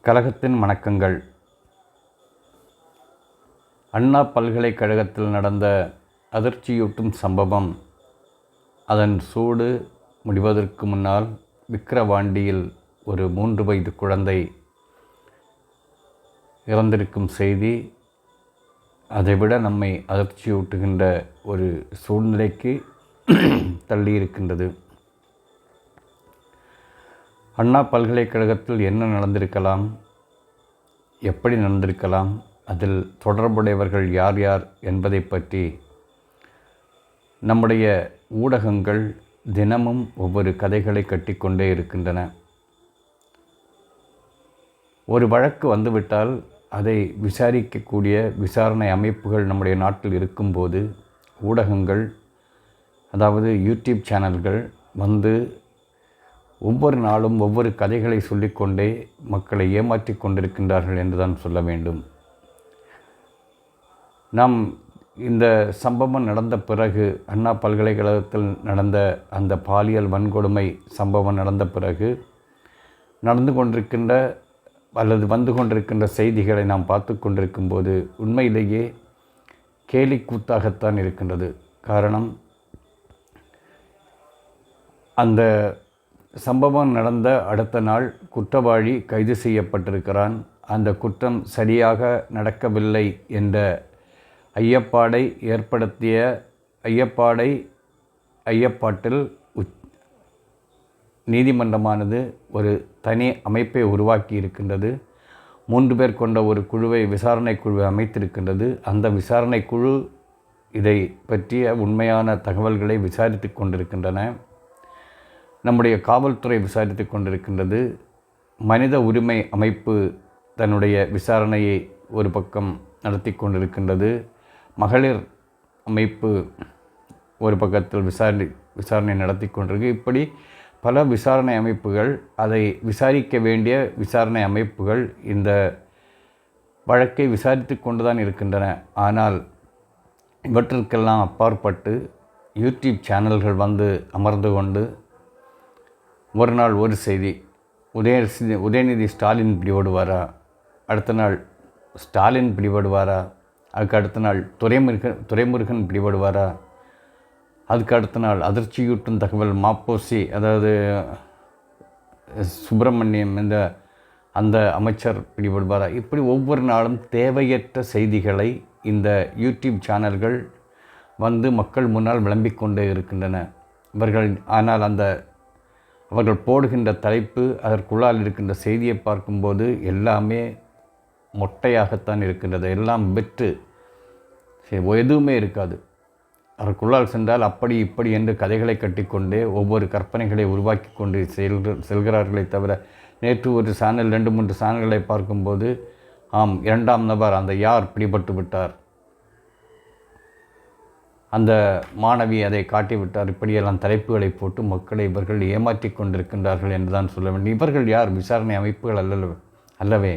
கழகத்தின் வணக்கங்கள். அண்ணா பல்கலைக்கழகத்தில் நடந்த அதிர்ச்சியூட்டும் சம்பவம். அதன் சூடு முடிவதற்கு முன்னால் விக்கிரவாண்டியில் ஒரு 3 வயது குழந்தை இறந்திருக்கும் செய்தி அதைவிட நம்மை அதிர்ச்சியூட்டுகின்ற ஒரு சூழ்நிலைக்கு தள்ளியிருக்கின்றது. அண்ணா பல்கலைக்கழகத்தில் என்ன நடந்திருக்கலாம், எப்படி நடந்திருக்கலாம், அதில் தொடர்புடையவர்கள் யார் யார் என்பதை பற்றி நம்முடைய ஊடகங்கள் தினமும் ஒவ்வொரு கதைகளை கட்டிக்கொண்டே இருக்கின்றன. ஒரு வழக்கு வந்துவிட்டால் அதை விசாரிக்கக்கூடிய விசாரணை அமைப்புகள் நம்முடைய நாட்டில் இருக்கும்போது ஊடகங்கள், அதாவது யூடியூப் சேனல்கள் வந்து ஒவ்வொரு நாளும் ஒவ்வொரு கதைகளை சொல்லிக்கொண்டே மக்களை ஏமாற்றி கொண்டிருக்கின்றார்கள் என்றுதான் சொல்ல வேண்டும். நாம் இந்த சம்பவம் நடந்த பிறகு, அண்ணா பல்கலைக்கழகத்தில் நடந்த அந்த பாலியல் வன்கொடுமை சம்பவம் நடந்த பிறகு நடந்து கொண்டிருக்கின்ற அல்லது வந்து கொண்டிருக்கின்ற செய்திகளை நாம் பார்த்து கொண்டிருக்கும்போது உண்மையிலேயே கேலி கூத்தாகத்தான் இருக்கின்றது. காரணம், அந்த சம்பவம் நடந்த அடுத்த நாள் குற்றவாளி கைது செய்யப்பட்டிருக்கிறான். அந்த குற்றம் சரியாக நடக்கவில்லை என்ற ஐயப்பாட்டில் நீதிமன்றமானது ஒரு தனி அமைப்பை உருவாக்கி இருக்கின்றது. 3 பேர் கொண்ட ஒரு குழுவை, விசாரணை குழுவை அமைத்திருக்கின்றது. அந்த விசாரணை குழு இதை பற்றிய உண்மையான தகவல்களை விசாரித்து கொண்டிருக்கின்றன. நம்முடைய காவல்துறை விசாரித்து கொண்டிருக்கின்றது. மனித உரிமை அமைப்பு தன்னுடைய விசாரணையை ஒரு பக்கம் நடத்தி கொண்டிருக்கின்றது. மகளிர் அமைப்பு ஒரு பக்கத்தில் விசாரணை நடத்தி கொண்டிருக்கு. இப்படி பல விசாரணை அமைப்புகள், அதை விசாரிக்க வேண்டிய விசாரணை அமைப்புகள் இந்த வழக்கை விசாரித்து கொண்டுதான் இருக்கின்றன. ஆனால் இவற்றிற்கெல்லாம் அப்பாற்பட்டு யூடியூப் சேனல்கள் வந்து அமர்ந்து கொண்டு ஒரு நாள் ஒரு செய்தி, உதயநிதி ஸ்டாலின் பிடிபடுவாரா, அடுத்த நாள் ஸ்டாலின் பிடிபடுவாரா, அதுக்கு அடுத்த நாள் துரைமுருகன் பிடிபடுவாரா, அதுக்கு அடுத்த நாள் அதிர்ச்சியூட்டும் தகவல் மாப்போசி, அதாவது சுப்பிரமணியம் என்ற அந்த அமைச்சர் பிடிபடுவாரா, இப்படி ஒவ்வொரு நாளும் தேவையற்ற செய்திகளை இந்த யூடியூப் சேனல்கள் வந்து மக்கள் முன்னால் விளம்பிக் கொண்டே இருக்கின்றன. ஆனால் அவர்கள் போடுகின்ற தலைப்பு, அதற்குள்ளால் இருக்கின்ற செய்தியை பார்க்கும்போது எல்லாமே மொட்டையாகத்தான் இருக்கின்றது. எல்லாம் வெற்று, எதுவுமே இருக்காது. அதற்குள்ளால் சென்றால் அப்படி இப்படி என்று கதைகளை கட்டிக்கொண்டே ஒவ்வொரு கற்பனைகளை உருவாக்கி கொண்டு செல்கிறார்களே தவிர, நேற்று ஒரு சேனல் 2-3 சேனல்களை பார்க்கும்போது, ஆம், 2ஆம் நபர் அந்த யார் பிடிபட்டு விட்டார், அந்த மாணவி அதை காட்டிவிட்டார், இப்படியெல்லாம் தலைப்புகளை போட்டு மக்களை இவர்கள் ஏமாற்றி கொண்டிருக்கின்றார்கள் என்றுதான் சொல்ல வேண்டும். இவர்கள் யார்? விசாரணை அமைப்புகள் அல்லவே.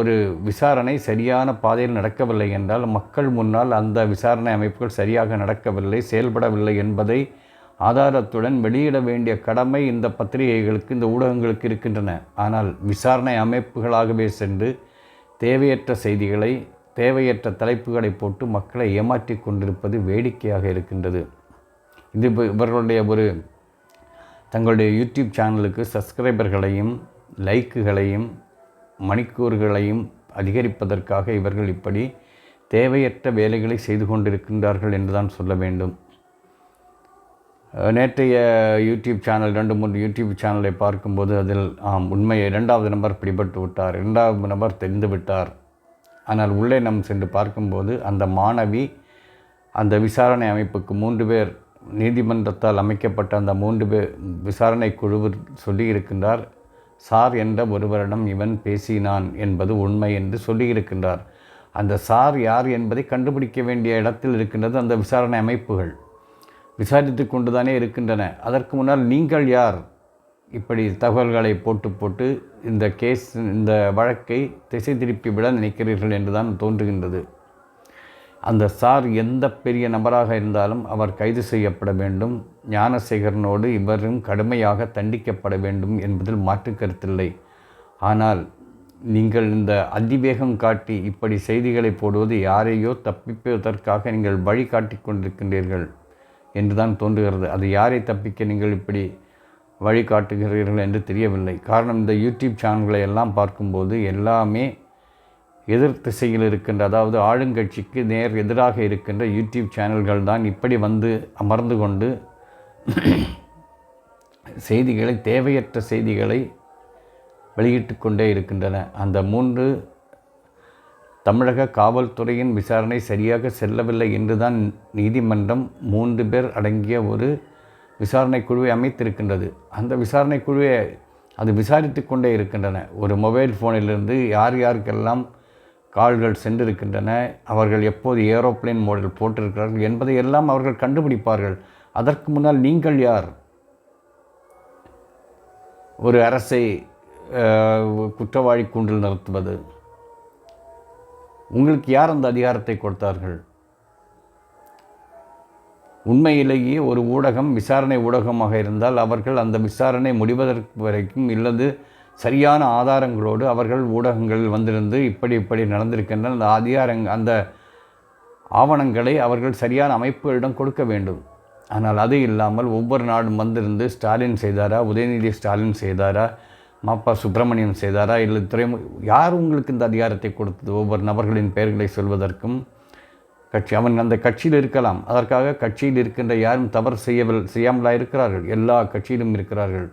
ஒரு விசாரணை சரியான பாதையில் நடக்கவில்லை என்றால் மக்கள் முன்னால் அந்த விசாரணை அமைப்புகள் சரியாக நடக்கவில்லை, செயல்படவில்லை என்பதை ஆதாரத்துடன் வெளியிட வேண்டிய கடமை இந்த பத்திரிகைகளுக்கு, இந்த ஊடகங்களுக்கு இருக்கின்றன. ஆனால் விசாரணை அமைப்புகளாகவே சென்று தேவையற்ற செய்திகளை, தேவையற்ற தலைப்புகளை போட்டு மக்களை ஏமாற்றி கொண்டிருப்பது வேடிக்கையாக இருக்கின்றது. இது இவர்களுடைய தங்களுடைய யூடியூப் சேனலுக்கு சப்ஸ்கிரைபர்களையும் லைக்குகளையும் மணிக்கூறுகளையும் அதிகரிப்பதற்காக இவர்கள் இப்படி தேவையற்ற வேலைகளை செய்து கொண்டிருக்கின்றார்கள் என்றுதான் சொல்ல வேண்டும். நேற்றைய யூடியூப் சேனல், 2-3 யூடியூப் சேனலை பார்க்கும்போது அதில் உண்மையை 2வது நபர் பிடிபட்டு விட்டார், 2வது நபர் தெரிந்து விட்டார். ஆனால் உள்ளே நாம் சென்று பார்க்கும்போது அந்த மாணவி அந்த விசாரணை அமைப்புக்கு 3 பேர், நீதிமன்றத்தால் அமைக்கப்பட்ட அந்த 3 பேர் விசாரணை குழு சொல்லியிருக்கின்றார், சார் என்ற ஒருவரிடம் இவன் பேசினான் என்பது உண்மை என்று சொல்லியிருக்கின்றார். அந்த சார் யார் என்பதை கண்டுபிடிக்க வேண்டிய இடத்தில் இருக்கின்றது அந்த விசாரணை அமைப்புகள். விசாரித்து கொண்டுதானே இருக்கின்றன. அதற்கு முன்னால் நீங்கள் யார் இப்படி தகவல்களை போட்டு இந்த வழக்கை திசை திருப்பி விட நினைக்கிறீர்கள் என்றுதான் தோன்றுகின்றது. அந்த சார் எந்த பெரிய நபராக இருந்தாலும் அவர் கைது செய்யப்பட வேண்டும். ஞானசேகரனோடு இவரும் கடுமையாக தண்டிக்கப்பட வேண்டும் என்பதில் மாற்று கருத்தில்லை. ஆனால் நீங்கள் இந்த அதிவேகம் காட்டி இப்படி செய்திகளை போடுவது யாரையோ தப்பிப்பதற்காக நீங்கள் வழி காட்டி கொண்டிருக்கின்றீர்கள் என்றுதான் தோன்றுகிறது. அது யாரை தப்பிக்க நீங்கள் இப்படி வழிகாட்டுகிறீர்கள் என்று தெரியவில்லை. காரணம், இந்த யூடியூப் சேனல்களை எல்லாம் பார்க்கும்போது எல்லாமே எதிர் திசையில் இருக்கின்ற, அதாவது ஆளுங்கட்சிக்கு நேர் எதிராக இருக்கின்ற யூடியூப் சேனல்கள் தான் இப்படி வந்து அமர்ந்து கொண்டு செய்திகளை, தேவையற்ற செய்திகளை வெளியிட்டு கொண்டே இருக்கின்றன. அந்த 3 தமிழக காவல்துறையின் விசாரணை சரியாக செல்லவில்லை என்றுதான் நீதிமன்றம் 3 பேர் அடங்கிய ஒரு விசாரணை குழுவை அமைத்திருக்கின்றது. அந்த விசாரணை குழுவை அது விசாரித்து கொண்டே இருக்கின்றன. ஒரு மொபைல் ஃபோனிலிருந்து யார் யாருக்கெல்லாம் கால்கள் சென்றிருக்கின்றன, அவர்கள் எப்போது ஏரோப்ளேன் மோடில் போட்டிருக்கிறார்கள் என்பதை எல்லாம் அவர்கள் கண்டுபிடிப்பார்கள். அதற்கு முன்னால் நீங்கள் யார்? ஒரு அரசை குற்றவாளி கூண்டில் நிறுத்துவது? உங்களுக்கு யார் அந்த அதிகாரத்தை கொடுத்தார்கள்? உண்மையிலேயே ஒரு ஊடகம் விசாரணை ஊடகமாக இருந்தால் அவர்கள் அந்த விசாரணை முடிவதற்கு வரைக்கும் இல்லது சரியான ஆதாரங்களோடு அவர்கள் ஊடகங்களில் வந்திருந்து இப்படி நடந்திருக்கின்ற அந்த ஆவணங்களை அவர்கள் சரியான அமைப்புகளிடம் கொடுக்க வேண்டும். ஆனால் அது இல்லாமல் ஒவ்வொரு நாடும் வந்திருந்து ஸ்டாலின் செய்தாரா, உதயநிதி ஸ்டாலின் செய்தாரா, மாப்பா சுப்பிரமணியம் செய்தாரா, இல்லை யார் உங்களுக்கு இந்த அதிகாரத்தை கொடுத்தது? ஒவ்வொரு நபர்களின் பெயர்களை சொல்வதற்கும் அவன் அந்த கட்சியில் இருக்கலாம். அதற்காக கட்சியில் இருக்கின்ற யாரும் தவறு செய்யாமலா இருக்கிறார்கள்? எல்லா கட்சியிலும் இருக்கிறார்கள்.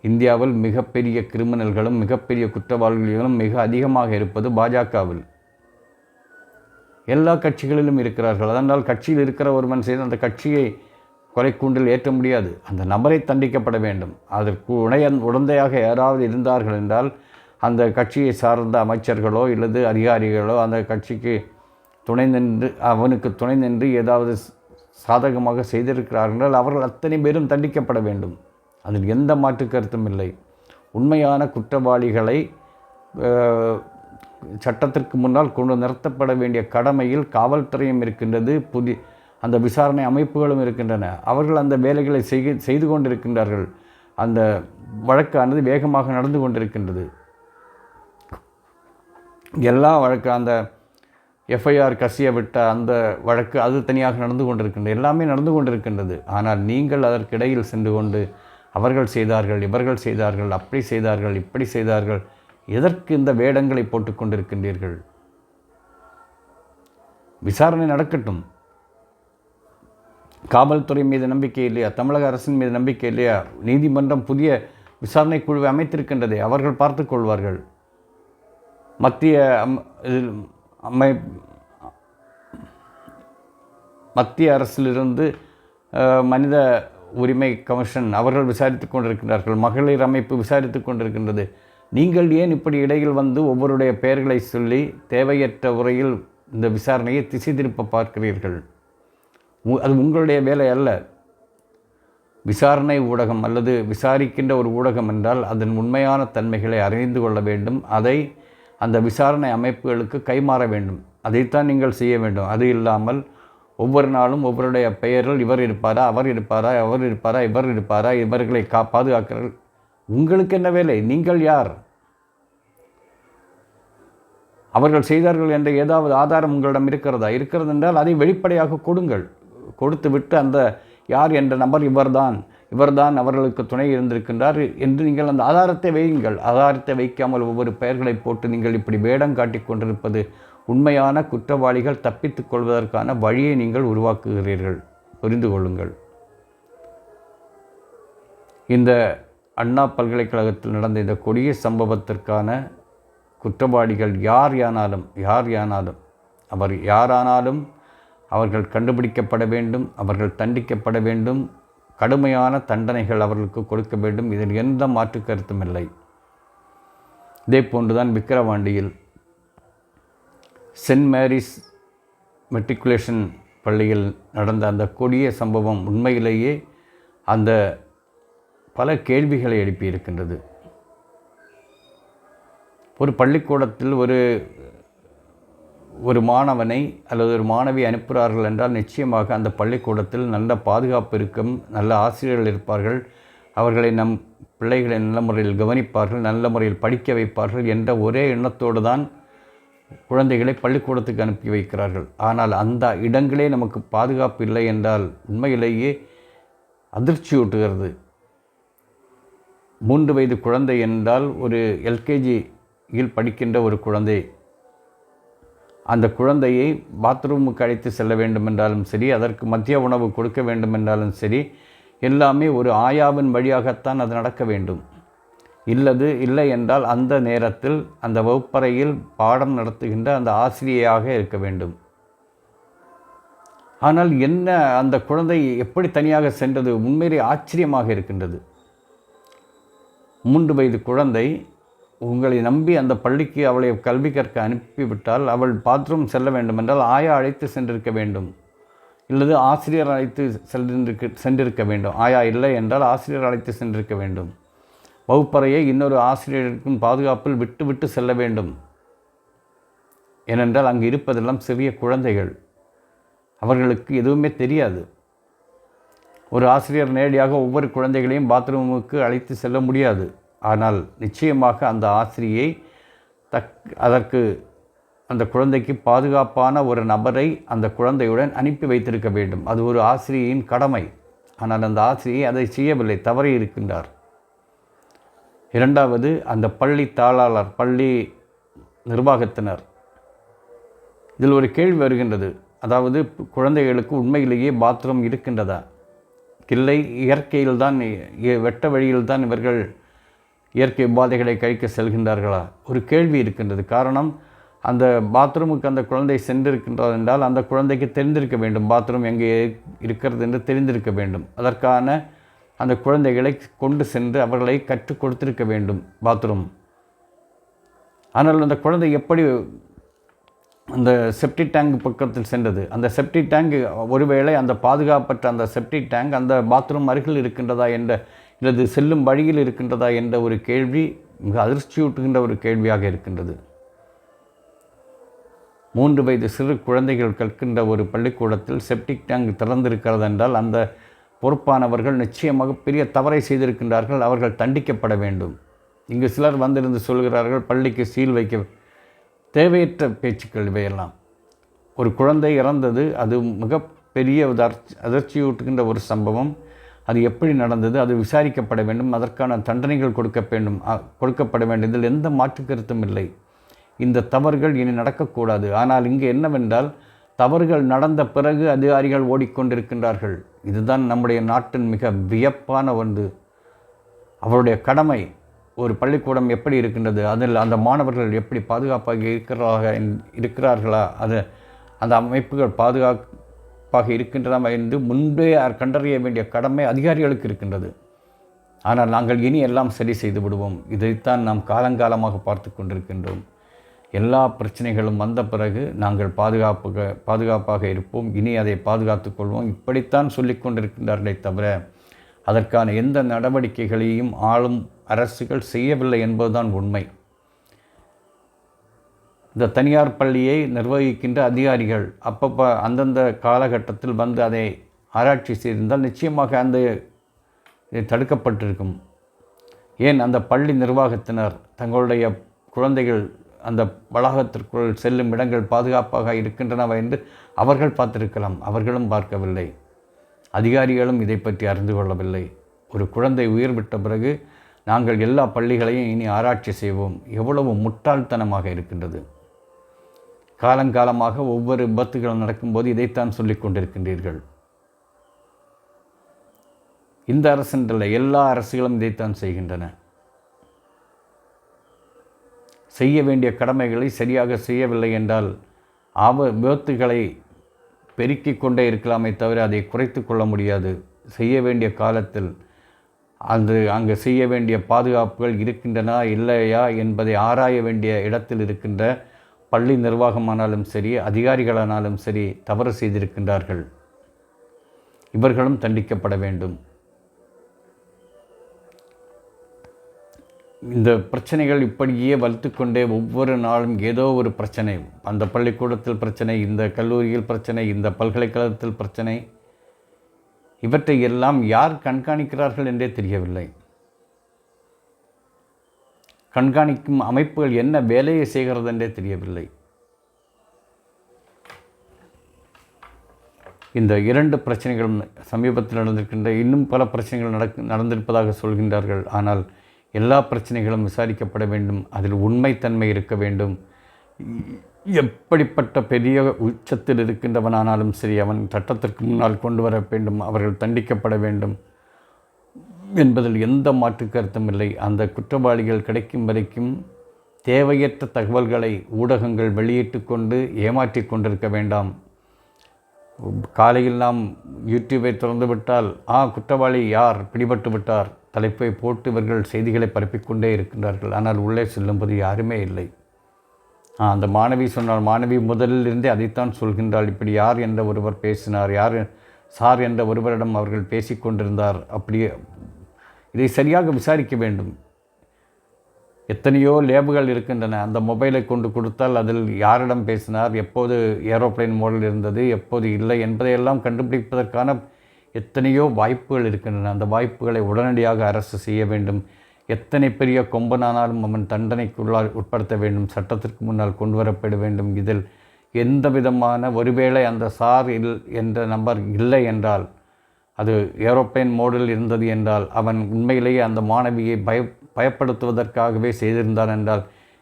இந்தியாவில் மிகப்பெரிய கிரிமினல்களும் மிகப்பெரிய குற்றவாளிகளும் மிக அதிகமாக இருப்பது பாஜகவில். எல்லா கட்சிகளிலும் இருக்கிறார்கள். அதனால் கட்சியில் இருக்கிற ஒருவன் செய்து அந்த கட்சியை கொலைக்கூண்டில் ஏற்ற முடியாது. அந்த நபரை தண்டிக்கப்பட வேண்டும். அதற்கு உடந்தையாக யாராவது இருந்தார்கள் என்றால் அந்த கட்சியை சார்ந்த அமைச்சர்களோ இல்லது அதிகாரிகளோ அந்த கட்சிக்கு அவனுக்கு துணை நின்று ஏதாவது சாதகமாக செய்திருக்கிறார்கள், அவர்கள் அத்தனை பேரும் தண்டிக்கப்பட வேண்டும். அதில் எந்த மாற்று கருத்தும் இல்லை. உண்மையான குற்றவாளிகளை சட்டத்திற்கு முன்னால் கொண்டு நிறுத்தப்பட வேண்டிய கடமையில் காவல்துறையும் இருக்கின்றது, அந்த விசாரணை அமைப்புகளும் இருக்கின்றன. அவர்கள் அந்த வேலைகளை செய்து கொண்டிருக்கின்றார்கள். அந்த வழக்கானது வேகமாக நடந்து கொண்டிருக்கின்றது. எல்லா வழக்கு, அந்த எஃப்ஐஆர் கசிய விட்ட அந்த வழக்கு அது தனியாக நடந்து கொண்டிருக்கின்றது. எல்லாமே நடந்து கொண்டிருக்கின்றது. ஆனால் நீங்கள் அதற்கிடையில் சென்று கொண்டு அவர்கள் செய்தார்கள், இவர்கள் செய்தார்கள், அப்படி செய்தார்கள், இப்படி செய்தார்கள், எதற்கு இந்த வேடங்களை போட்டுக்கொண்டிருக்கின்றீர்கள்? விசாரணை நடக்கட்டும். காவல்துறை மீது நம்பிக்கை இல்லையா? தமிழக அரசின் மீது நம்பிக்கை இல்லையா? நீதிமன்றம் புதிய விசாரணை குழுவை அமைத்திருக்கின்றதை அவர்கள் பார்த்து கொள்வார்கள். மத்திய அரசிலிருந்து மனித உரிமை கமிஷன் அவர்கள் விசாரித்து கொண்டிருக்கிறார்கள். மகளிர் அமைப்பு விசாரித்து கொண்டிருக்கின்றது. நீங்கள் ஏன் இப்படி இடையில் வந்து ஒவ்வொருடைய பெயர்களை சொல்லி தேவையற்ற உரையில் இந்த விசாரணையை திசை திருப்ப பார்க்கிறீர்கள்? அது உங்களுடைய வேலை அல்ல. விசாரணை ஊடகம் அல்லது விசாரிக்கின்ற ஒரு ஊடகம் என்றால் அதன் உண்மையான தன்மைகளை அறிந்து கொள்ள வேண்டும். அதை அந்த விசாரணை அமைப்புகளுக்கு கைமாற வேண்டும். அதைத்தான் நீங்கள் செய்ய வேண்டும். அது இல்லாமல் ஒவ்வொரு நாளும் ஒவ்வொருடைய பெயர்கள் இவர் இருப்பாரா, அவர் இருப்பாரா, அவர் இருப்பாரா, இவர் இருப்பாரா, இவர்களை பாதுகாக்கிறார்கள். உங்களுக்கு என்ன வேலை? நீங்கள் யார்? அவர்கள் செய்தார்கள் என்ற ஏதாவது ஆதாரம் உங்களிடம் இருக்கிறதா? இருக்கிறது என்றால் அதை வெளிப்படையாக கொடுங்கள். கொடுத்து விட்டு அந்த யார் என்ற நபர் இவர்தான் அவர்களுக்கு துணை இருந்திருக்கின்றார் என்று நீங்கள் அந்த ஆதாரத்தை வையுங்கள். ஆதாரத்தை வைக்காமல் ஒவ்வொரு பெயர்களை போட்டு நீங்கள் இப்படி வேடம் காட்டிக் கொண்டிருப்பது உண்மையான குற்றவாளிகள் தப்பித்துக் கொள்வதற்கான வழியை நீங்கள் உருவாக்குகிறீர்கள். புரிந்து கொள்ளுங்கள். இந்த அண்ணா பல்கலைக்கழகத்தில் நடந்த இந்த கொடிய சம்பவத்திற்கான குற்றவாளிகள் யார் யானாலும் அவர் யாரானாலும் அவர்கள் கண்டுபிடிக்கப்பட வேண்டும். அவர்கள் தண்டிக்கப்பட வேண்டும். கடுமையான தண்டனைகள் அவர்களுக்கு கொடுக்க வேண்டும். இதில் எந்த மாற்று கருத்தும் இல்லை. இதே போன்றுதான் விக்கிரவாண்டியில் சென்ட் மேரிஸ் மெட்ரிகுலேஷன் பள்ளியில் நடந்த அந்த கொடிய சம்பவம் உண்மையிலேயே அந்த பல கேள்விகளை எழுப்பியிருக்கின்றது. ஒரு பள்ளிக்கூடத்தில் ஒரு மாணவனை அல்லது ஒரு மாணவி அனுப்புகிறார்கள் என்றால் நிச்சயமாக அந்த பள்ளிக்கூடத்தில் நல்ல பாதுகாப்பு இருக்கும், நல்ல ஆசிரியர்கள் இருப்பார்கள், அவர்களை நம் பிள்ளைகளை நல்ல முறையில் கவனிப்பார்கள், நல்ல முறையில் படிக்க வைப்பார்கள் என்ற ஒரே எண்ணத்தோடு தான் குழந்தைகளை பள்ளிக்கூடத்துக்கு அனுப்பி வைக்கிறார்கள். ஆனால் அந்த இடங்களே நமக்கு பாதுகாப்பு இல்லை என்றால் உண்மையிலேயே அதிர்ச்சியூட்டுகிறது. 3 வயது குழந்தை என்றால் ஒரு எல்கேஜியில் படிக்கின்ற ஒரு குழந்தை, அந்த குழந்தையை பாத்ரூமுக்கு அழைத்து செல்ல வேண்டுமென்றாலும் சரி, அதற்கு மதிய உணவு கொடுக்க வேண்டுமென்றாலும் சரி, எல்லாமே ஒரு ஆயாவின் வழியாகத்தான் அது நடக்க வேண்டும். இல்லை என்றால் அந்த நேரத்தில் அந்த வகுப்பறையில் பாடம் நடத்துகின்ற அந்த ஆசிரியையாக இருக்க வேண்டும். ஆனால் என்ன அந்த குழந்தை எப்படி தனியாக சென்றது? உண்மையிலே ஆச்சரியமாக இருக்கின்றது. 3 வயது குழந்தை உங்களை நம்பி அந்த பள்ளிக்கு அவளை கல்வி கற்க அனுப்பிவிட்டால் அவள் பாத்ரூம் செல்ல வேண்டுமென்றால் ஆயா அழைத்து சென்றிருக்க வேண்டும், இல்லது ஆசிரியர் அழைத்து சென்றிருக்க வேண்டும். ஆயா இல்லை என்றால் ஆசிரியர் அழைத்து சென்றிருக்க வேண்டும். வகுப்பறையை இன்னொரு ஆசிரியருக்கும் பாதுகாப்பில் விட்டு செல்ல வேண்டும். ஏனென்றால் அங்கு இருப்பதெல்லாம் சிறிய குழந்தைகள், அவர்களுக்கு எதுவுமே தெரியாது. ஒரு ஆசிரியர் நேரடியாக ஒவ்வொரு குழந்தைகளையும் பாத்ரூமுக்கு அழைத்து செல்ல முடியாது. ஆனால் நிச்சயமாக அந்த ஆசிரியை அதற்கு அந்த குழந்தைக்கு பாதுகாப்பான ஒரு நபரை அந்த குழந்தையுடன் அனுப்பி வைத்திருக்க வேண்டும். அது ஒரு ஆசிரியையின் கடமை. ஆனால் அந்த ஆசிரியை அதை செய்யவில்லை, தவறி இருக்கின்றார். 2வது, அந்த பள்ளி தாளாளர், பள்ளி நிர்வாகத்தினர். இதில் ஒரு கேள்வி வருகின்றது. அதாவது குழந்தைகளுக்கு உண்மையிலேயே பாத்ரூம் இருக்கின்றதா? இல்லை, இயற்கையில்தான், வெட்ட வழியில்தான் இவர்கள் இயற்கை உபாதைகளை கழிக்க செல்கின்றார்களா? ஒரு கேள்வி இருக்கின்றது. காரணம், அந்த பாத்ரூமுக்கு அந்த குழந்தை சென்றிருக்கின்றது என்றால் அந்த குழந்தைக்கு தெரிந்திருக்க வேண்டும், பாத்ரூம் எங்கே இருக்கிறது என்று தெரிந்திருக்க வேண்டும். அதற்கான அந்த குழந்தைகளை கொண்டு சென்று அவர்களை கற்றுக் கொடுத்திருக்க வேண்டும் பாத்ரூம். ஆனால் அந்த குழந்தை எப்படி அந்த செப்டிக் டேங்க் பக்கத்தில் சென்றது? அந்த செப்டிக் டேங்க் ஒருவேளை அந்த பாதுகாப்பற்ற அந்த செப்டிக் டேங்க் அந்த பாத்ரூம் அருகில் இருக்கின்றதா என்ற, இல்லது செல்லும் வழியில் இருக்கின்றதா என்ற ஒரு கேள்வி மிக அதிர்ச்சியூட்டுகின்ற ஒரு கேள்வியாக இருக்கின்றது. 3 வயது சிறு குழந்தைகள் கற்கின்ற ஒரு பள்ளிக்கூடத்தில் செப்டிக் டேங்க் திறந்திருக்கிறது என்றால் அந்த பொறுப்பானவர்கள் நிச்சயமாக பெரிய தவறை செய்திருக்கின்றார்கள், அவர்கள் தண்டிக்கப்பட வேண்டும். இங்கு சிலர் வந்திருந்து சொல்கிறார்கள் பள்ளிக்கு சீல் வைக்க. தேவையற்ற பேச்சுக்கள் இவையெல்லாம். ஒரு குழந்தை இறந்தது, அது மிகப்பெரிய அதிர்ச்சியூட்டுகின்ற ஒரு சம்பவம். அது எப்படி நடந்தது, அது விசாரிக்கப்பட வேண்டும், அதற்கான தண்டனைகள் கொடுக்கப்பட வேண்டும். இதில் எந்த மாற்று கருத்தும் இல்லை. இந்த தவறுகள் இனி நடக்கக்கூடாது. ஆனால் இங்கு என்னவென்றால், தவறுகள் நடந்த பிறகு அதிகாரிகள் ஓடிக்கொண்டிருக்கின்றார்கள். இதுதான் நம்முடைய நாட்டின் மிக வியப்பான ஒன்று. அவருடைய கடமை. ஒரு பள்ளிக்கூடம் எப்படி இருக்கின்றது, அதில் அந்த மாணவர்கள் எப்படி பாதுகாப்பாக இருக்கிறார்களா, அந்த அமைப்புகள் பாதுகாப்பாக இருக்கின்றன என்று முன்பே கண்டறிய வேண்டிய கடமை அதிகாரிகளுக்கு இருக்கின்றது. ஆனால் நாங்கள் இனி எல்லாம் சரி செய்து விடுவோம், இதைத்தான் நாம் காலங்காலமாக பார்த்து கொண்டிருக்கின்றோம். எல்லா பிரச்சனைகளும் வந்த பிறகு நாங்கள் பாதுகாப்பாக இருப்போம், இனி அதை பாதுகாத்துக் கொள்வோம், இப்படித்தான் சொல்லிக் கொண்டிருக்கின்றார்களே தவிர அதற்கான எந்த நடவடிக்கைகளையும் ஆளும் அரசுகள் செய்யவில்லை என்பதுதான் உண்மை. இந்த தனியார் பள்ளியை நிர்வகிக்கின்ற அதிகாரிகள் அப்பப்போ அந்தந்த காலகட்டத்தில் வந்து அதை ஆராய்ச்சி செய்திருந்தால் நிச்சயமாக அந்த தடுக்கப்பட்டிருக்கும். ஏன் அந்த பள்ளி நிர்வாகத்தினர் தங்களுடைய குழந்தைகள் அந்த வளாகத்திற்குள் செல்லும் இடங்கள் பாதுகாப்பாக இருக்கின்றனவா என்று அவர்கள் பார்த்திருக்கலாம். அவர்களும் பார்க்கவில்லை, அதிகாரிகளும் இதை பற்றி அறிந்து கொள்ளவில்லை. ஒரு குழந்தை உயிர் விட்ட பிறகு நாங்கள் எல்லா பள்ளிகளையும் இனி ஆராய்ச்சி செய்வோம். எவ்வளவு முட்டாள்தனமாக இருக்கின்றது. காலங்காலமாக ஒவ்வொரு விபத்துகளும் நடக்கும்போது இதைத்தான் சொல்லிக் கொண்டிருக்கின்றீர்கள். இந்த அரசென்றல்ல, எல்லா அரசுகளும் இதைத்தான் செய்கின்றன. செய்ய வேண்டிய கடமைகளை சரியாக செய்யவில்லை என்றால் விபத்துகளை பெருக்கிக் கொண்டே இருக்கலாமே தவிர அதை குறைத்து கொள்ள முடியாது. செய்ய வேண்டிய காலத்தில் அங்கு செய்ய வேண்டிய பாதுகாப்புகள் இருக்கின்றன இல்லையா என்பதை ஆராய வேண்டிய இடத்தில் இருக்கின்ற பள்ளி நிர்வாகமானாலும் சரி, அதிகாரிகளானாலும் சரி தவறு செய்திருக்கின்றார்கள். இவர்களும் தண்டிக்கப்பட வேண்டும். இந்த பிரச்சனைகள் இப்படியே வளர்த்து கொண்டே ஒவ்வொரு நாளும் ஏதோ ஒரு பிரச்சனை. அந்த பள்ளிக்கூடத்தில் பிரச்சனை, இந்த கல்லூரியில் பிரச்சனை, இந்த பல்கலைக்கழகத்தில் பிரச்சனை. இவற்றை எல்லாம் யார் கண்காணிக்கிறார்கள் என்றே தெரியவில்லை. கண்காணிக்கும் அமைப்புகள் என்ன வேலையை செய்கிறது என்றே தெரியவில்லை. இந்த 2 பிரச்சனைகளும் சமீபத்தில் நடந்திருக்கின்ற இன்னும் பல பிரச்சனைகள் நடந்திருப்பதாக சொல்கின்றார்கள். ஆனால் எல்லா பிரச்சனைகளும் விசாரிக்கப்பட வேண்டும். அதில் உண்மைத்தன்மை இருக்க வேண்டும். எப்படிப்பட்ட பெரிய உச்சத்தில் இருக்கின்றவனானாலும் சரி, அவன் சட்டத்திற்கு முன்னால் கொண்டு வர வேண்டும். அவர்கள் தண்டிக்கப்பட வேண்டும் என்பதில் எந்த மாற்று கருத்தும் இல்லை. அந்த குற்றவாளிகள் கிடைக்கும் வரைக்கும் தேவையற்ற தகவல்களை ஊடகங்கள் வெளியிட்டு கொண்டு ஏமாற்றி கொண்டிருக்க வேண்டாம். காலையில் நாம் யூடியூபை திறந்துவிட்டால் குற்றவாளி யார், பிடிபட்டு விட்டார், தலைப்பை போட்டு இவர்கள் செய்திகளை பரப்பிக்கொண்டே இருக்கின்றார்கள். ஆனால் உள்ளே செல்லும்போது யாருமே இல்லை. அந்த மாணவி சொன்னார், மாணவி முதலிலிருந்தே அதைத்தான் சொல்கின்றாள். இப்படி யார் என்ற ஒருவர் பேசினார், யார் சார் என்ற ஒருவரிடம் அவர்கள் பேசிக்கொண்டிருந்தார். அப்படியே இதை சரியாக விசாரிக்க வேண்டும். எத்தனையோ லேபுகள் இருக்கின்றன. அந்த மொபைலை கொண்டு கொடுத்தால் அதில் யாரிடம் பேசினார், எப்போது ஏரோப்ளைன் மோடில் இருந்தது, எப்போது இல்லை என்பதையெல்லாம் கண்டுபிடிப்பதற்கான எத்தனையோ வாய்ப்புகள் இருக்கின்றன. அந்த வாய்ப்புகளை உடனடியாக அரசு செய்ய வேண்டும். எத்தனை பெரிய கொம்பனானாலும் அவன் தண்டனைக்குள்ளால் உட்படுத்த வேண்டும். சட்டத்திற்கு முன்னால் கொண்டு வரப்பட வேண்டும். இதில் எந்த விதமான ஒருவேளை அந்த சார் என்ற நம்பர் இல்லை என்றால், அது ஏரோப்ளைன் மோடில் இருந்தது என்றால், அவன் உண்மையிலேயே அந்த மாணவியை பயப்படுத்துவதற்காகவே செய்திருந்தான் என்றால்,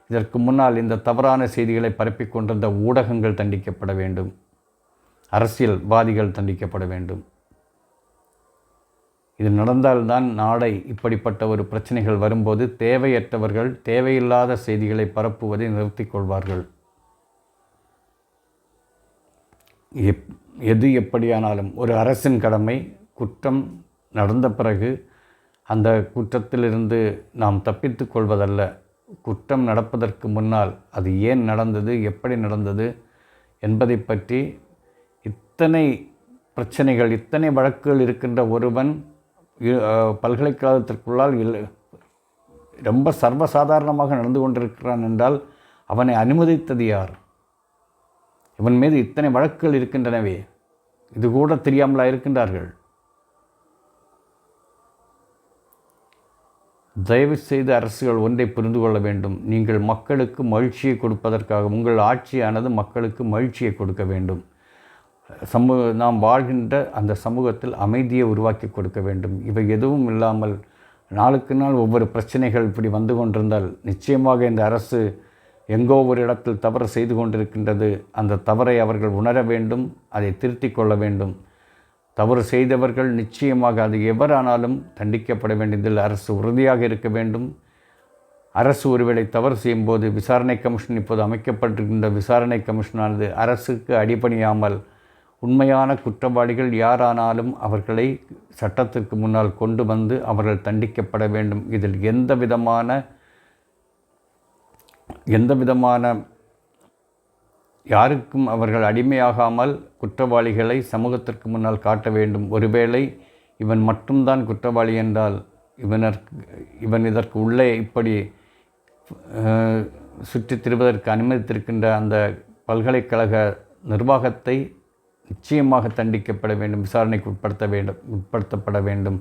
இதற்கு முன்னால் இந்த தவறான செய்திகளை பரப்பிக் கொண்டிருந்த ஊடகங்கள் தண்டிக்கப்பட வேண்டும். அரசியல்வாதிகள் தண்டிக்கப்பட வேண்டும். இது நடந்தால்தான் நாளை இப்படிப்பட்ட ஒரு பிரச்சனைகள் வரும்போது தேவையற்றவர்கள் தேவையில்லாத செய்திகளை பரப்புவதை நிறுத்திக் கொள்வார்கள். எது எப்படியானாலும் ஒரு அரசின் கடமை, குற்றம் நடந்த பிறகு அந்த குற்றத்திலிருந்து நாம் தப்பித்து கொள்வதல்ல. குற்றம் நடப்பதற்கு முன்னால் அது ஏன் நடந்தது, எப்படி நடந்தது என்பதை பற்றி இத்தனை பிரச்சனைகள், இத்தனை வழக்குகள் இருக்கின்ற ஒருவன் பல்கலைக்கழகத்திற்குள்ளால் ரொம்ப சர்வசாதாரணமாக நடந்து கொண்டிருக்கிறான் என்றால் அவனை அனுமதித்தது யார்? இவன் மீது இத்தனை வழக்குகள் இருக்கின்றனவே, இது கூட தெரியாமலா இருக்கின்றார்கள்? தயவு செய்து அரசுகள் ஒன்றை புரிந்து கொள்ள வேண்டும். நீங்கள் மக்களுக்கு மகிழ்ச்சியை கொடுப்பதற்காக, உங்கள் ஆட்சியானது மக்களுக்கு மகிழ்ச்சியை கொடுக்க வேண்டும். நாம் வாழ்கின்ற அந்த சமூகத்தில் அமைதியை உருவாக்கி கொடுக்க வேண்டும். இவை எதுவும் இல்லாமல் நாளுக்கு நாள் ஒவ்வொரு பிரச்சனைகள் இப்படி வந்து கொண்டிருந்தால் நிச்சயமாக இந்த அரசு எங்கோ ஒரு இடத்தில் தவறு செய்து கொண்டிருக்கின்றது. அந்த தவறை அவர்கள் உணர வேண்டும், அதை திருத்தி கொள்ள வேண்டும். தவறு செய்தவர்கள் நிச்சயமாக அது எவரானாலும் தண்டிக்கப்பட வேண்டியதில் அரசு உறுதியாக இருக்க வேண்டும். அரசு ஒருவேளை தவறு செய்யும்போது விசாரணை கமிஷன், இப்போது அமைக்கப்பட்டிருக்கின்ற விசாரணை கமிஷனானது அரசுக்கு அடிபணியாமல் உண்மையான குற்றவாளிகள் யாரானாலும் அவர்களை சட்டத்திற்கு முன்னால் கொண்டு வந்து அவர்கள் தண்டிக்கப்பட வேண்டும். இதில் எந்த விதமான யாருக்கும் அவர்கள் அடிமையாகாமல் குற்றவாளிகளை சமூகத்திற்கு முன்னால் காட்ட வேண்டும். ஒருவேளை இவன் மட்டும்தான் குற்றவாளி என்றால் இவன் இதற்கு உள்ளே இப்படி சுற்றித் திரிவதற்கு அனுமதித்திருக்கின்ற அந்த பல்கலைக்கழக நிர்வாகத்தை நிச்சயமாக தண்டிக்கப்பட வேண்டும், விசாரணைக்கு உட்படுத்தப்பட வேண்டும்.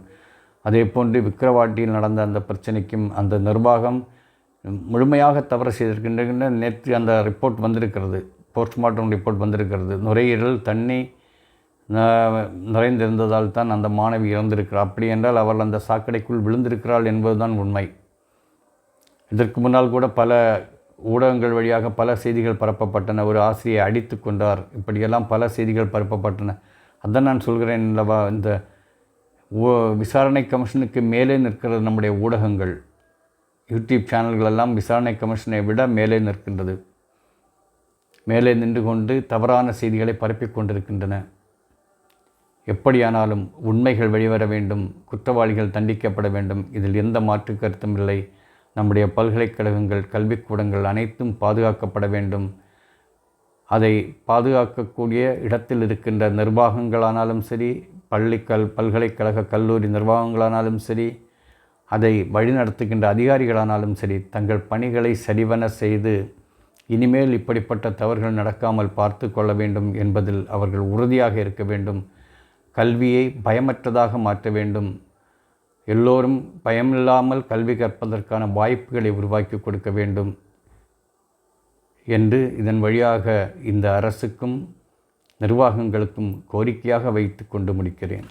அதே போன்று விக்கிரவாண்டியில் நடந்த அந்த பிரச்சனைக்கும் அந்த நிர்வாகம் முழுமையாக தவறு செய்திருக்கின்ற நேற்று அந்த ரிப்போர்ட் வந்திருக்கிறது, போஸ்ட்மார்ட்டம் ரிப்போர்ட் வந்திருக்கிறது. நுரையீரல் தண்ணி நிறைந்திருந்ததால் தான் அந்த மாணவி இறந்திருக்கிறார். அப்படி என்றால் அவள் அந்த சாக்கடைக்குள் விழுந்திருக்கிறாள் என்பதுதான் உண்மை. இதற்கு முன்னால் கூட பல ஊடகங்கள் வழியாக பல செய்திகள் பரப்பப்பட்டன. ஒரு ஆசிரியை அடித்து கொண்டார், இப்படியெல்லாம் பல செய்திகள் பரப்பப்பட்டன. அதான் நான் சொல்கிறேன் அல்லவா, இந்த விசாரணை கமிஷனுக்கு மேலே நிற்கிறது நம்முடைய ஊடகங்கள். யூடியூப் சேனல்கள் எல்லாம் விசாரணை கமிஷனை விட மேலே நிற்கின்றது. மேலே நின்று கொண்டு தவறான செய்திகளை பரப்பிக் கொண்டிருக்கின்றன. எப்படியானாலும் உண்மைகள் வெளிவர வேண்டும், குற்றவாளிகள் தண்டிக்கப்பட வேண்டும். இதில் எந்த மாற்று கருத்தும் இல்லை. நம்முடைய பல்கலைக்கழகங்கள், கல்விக்கூடங்கள் அனைத்தும் பாதுகாக்கப்பட வேண்டும். அதை பாதுகாக்கக்கூடிய இடத்தில் இருக்கின்ற நிர்வாகங்களானாலும் சரி, பல்கலைக்கழக கல்லூரி நிர்வாகங்களானாலும் சரி, அதை வழிநடத்துகின்ற அதிகாரிகளானாலும் சரி தங்கள் பணிகளை சரிவன செய்து இனிமேல் இப்படிப்பட்ட தவறுகள் நடக்காமல் பார்த்து கொள்ள வேண்டும் என்பதில் அவர்கள் உறுதியாக இருக்க வேண்டும். கல்வியை பயமற்றதாக மாற்ற வேண்டும். எல்லோரும் பயமில்லாமல் கல்வி கற்பதற்கான வாய்ப்புகளை உருவாக்கி கொடுக்க வேண்டும் என்று இதன் வழியாக இந்த அரசுக்கும் நிர்வாகங்களுக்கும் கோரிக்கையாக வைத்து கொண்டு முடிக்கிறேன்.